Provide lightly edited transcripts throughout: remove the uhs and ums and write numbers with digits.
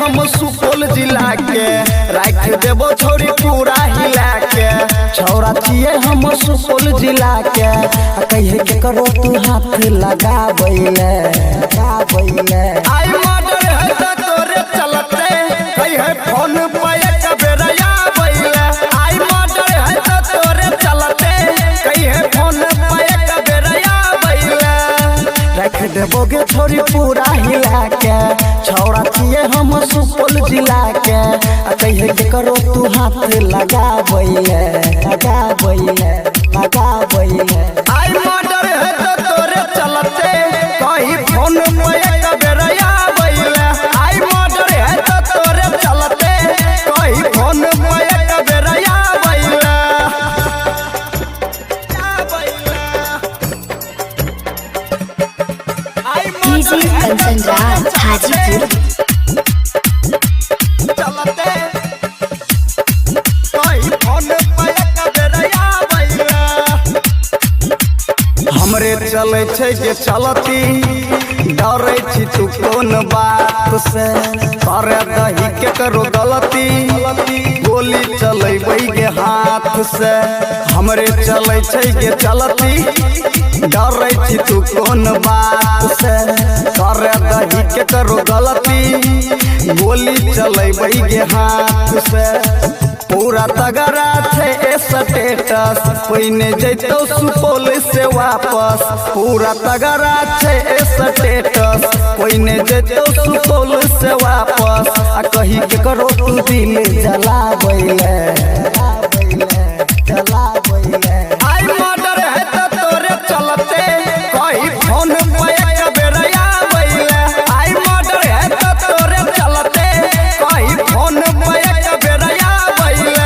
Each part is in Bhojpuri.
हम सुपौल जिला के राख देबो छोरी पूरा हिला के छौरा छिए हम सुपौल जिला के कहे के करो तू हाथ लगाबैले आई मर्डर है त तोरे चलते कहे फोन पे एक बेर आबैले आई मर्डर है त तोरे चलते कहे फोन पे एक बेर आबैले रख देबोगे छोरी पूरा हिला के छौरा छिए हम सुपौल जिला के कहे के करो तू हाथ लगाबैले आई मर्डर है त तोरे चलते कहीं फोन पे एक बेर आबैले आई मर्डर है त तोरे चलते कहीं फोन पे एक बेर आबैले डीजे कंचन राज हाजीपुर चलते कहीं फोन पे एक बेर आबैले हमरे चले छे के चलती डरे छी तू कौन बात से करे दही के करो गलती गोली चलेबै के हाथ से हमरे चले छे के चलती डरे छी तू कौन बात से करे दही के करो गलती गोली चलेबै के हाथ से पूरा तगड़ा थे स्टेटस कोई ने जैतो सुपौल से वापस पूरा तगड़ा थे स्टेटस कोई ने जैतो सुपौल से वापस आ कही के करो तू दिल जलाबैले आई मर्डर है त तोरे चलते कही फोन पे एक बेर आबैले आई मर्डर है त तोरे चलते कही फोन पे एक बेर आबैले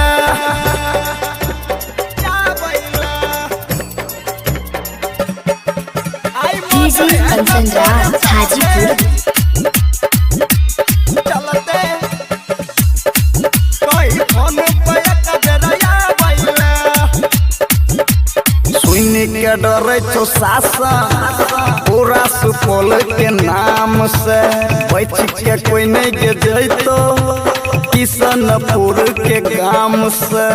डीजे कंचन राज हाजीपुर चलते कहीं फोन पे एक बेर आबैले सुन के डरे छो शासन पूरा सुपौल के नाम से बच के कोई नहीं के जैतो किशनपुर के गाम से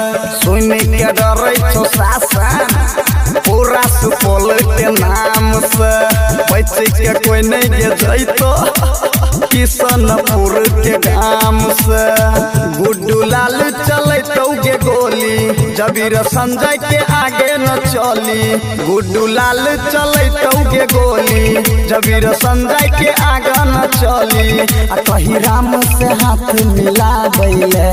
सुन के डरे छो शासन पूरा सुपौल के नाम से बच के कोई नहीं के जैतो किशनपुर के गाम से गुड्डू लाल चले के गोली जबीर संजय के आगे न चली गुड्डू लाल चले के गोली जबीर संजय के आगे न चली आ कही राम से हाथ मिलाबैले